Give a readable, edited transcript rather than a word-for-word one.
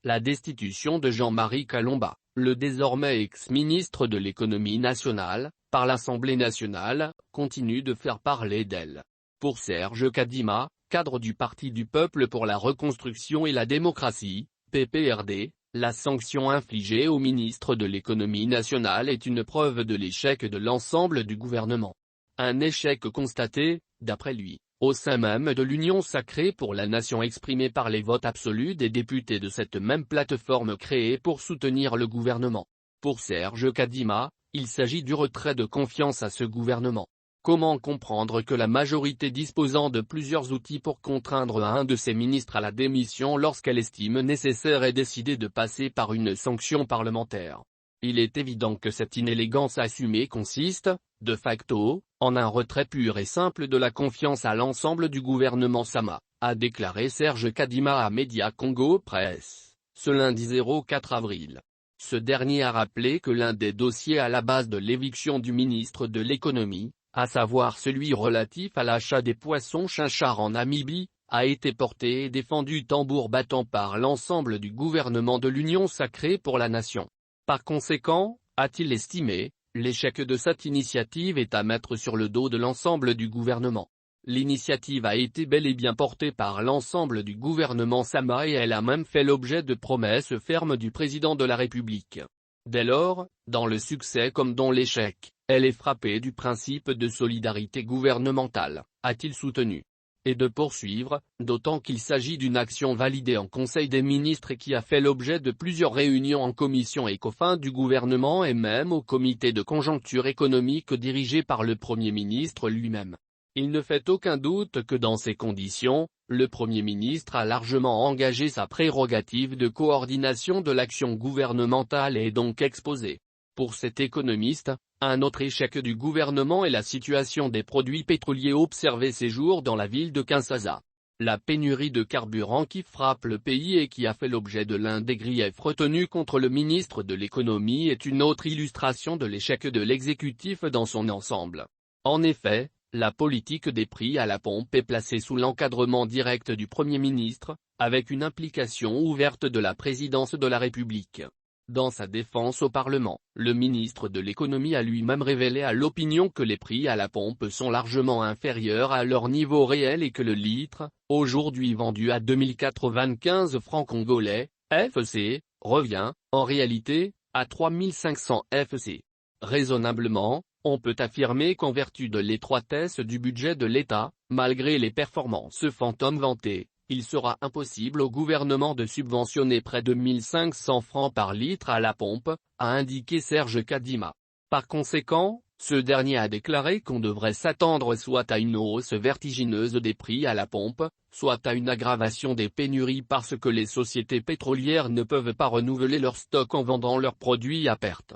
La destitution de Jean-Marie Kalomba, le désormais ex-ministre de l'économie nationale, par l'Assemblée nationale, continue de faire parler d'elle. Pour Serge Kadima, cadre du Parti du peuple pour la reconstruction et la démocratie, PPRD, la sanction infligée au ministre de l'économie nationale est une preuve de l'échec de l'ensemble du gouvernement. Un échec constaté, d'après lui, au sein même de l'Union sacrée pour la nation exprimée par les votes absolus des députés de cette même plateforme créée pour soutenir le gouvernement. Pour Serge Kadima, il s'agit du retrait de confiance à ce gouvernement. Comment comprendre que la majorité disposant de plusieurs outils pour contraindre un de ses ministres à la démission lorsqu'elle estime nécessaire ait décidé de passer par une sanction parlementaire? Il est évident que cette inélégance assumée consiste, de facto, en un retrait pur et simple de la confiance à l'ensemble du gouvernement Sama, a déclaré Serge Kadima à Média Congo Presse, ce lundi 04 avril. Ce dernier a rappelé que l'un des dossiers à la base de l'éviction du ministre de l'économie, à savoir celui relatif à l'achat des poissons chinchard en Namibie, a été porté et défendu tambour battant par l'ensemble du gouvernement de l'Union sacrée pour la nation. Par conséquent, a-t-il estimé, l'échec de cette initiative est à mettre sur le dos de l'ensemble du gouvernement. L'initiative a été bel et bien portée par l'ensemble du gouvernement Sama et elle a même fait l'objet de promesses fermes du président de la République. Dès lors, dans le succès comme dans l'échec, elle est frappée du principe de solidarité gouvernementale, a-t-il soutenu. Et de poursuivre, d'autant qu'il s'agit d'une action validée en Conseil des ministres et qui a fait l'objet de plusieurs réunions en commission ECOFIN du gouvernement et même au comité de conjoncture économique dirigé par le Premier ministre lui-même. Il ne fait aucun doute que dans ces conditions, le Premier ministre a largement engagé sa prérogative de coordination de l'action gouvernementale et est donc exposé. Pour cet économiste, un autre échec du gouvernement est la situation des produits pétroliers observée ces jours dans la ville de Kinshasa. La pénurie de carburant qui frappe le pays et qui a fait l'objet de l'un des griefs retenus contre le ministre de l'économie est une autre illustration de l'échec de l'exécutif dans son ensemble. En effet, la politique des prix à la pompe est placée sous l'encadrement direct du Premier ministre, avec une implication ouverte de la présidence de la République. Dans sa défense au Parlement, le ministre de l'économie a lui-même révélé à l'opinion que les prix à la pompe sont largement inférieurs à leur niveau réel et que le litre, aujourd'hui vendu à 2095 francs congolais, FC, revient, en réalité, à 3500 FC. Raisonnablement, on peut affirmer qu'en vertu de l'étroitesse du budget de l'État, malgré les performances fantômes vantées, il sera impossible au gouvernement de subventionner près de 1500 francs par litre à la pompe, a indiqué Serge Kadima. Par conséquent, ce dernier a déclaré qu'on devrait s'attendre soit à une hausse vertigineuse des prix à la pompe, soit à une aggravation des pénuries parce que les sociétés pétrolières ne peuvent pas renouveler leur stock en vendant leurs produits à perte.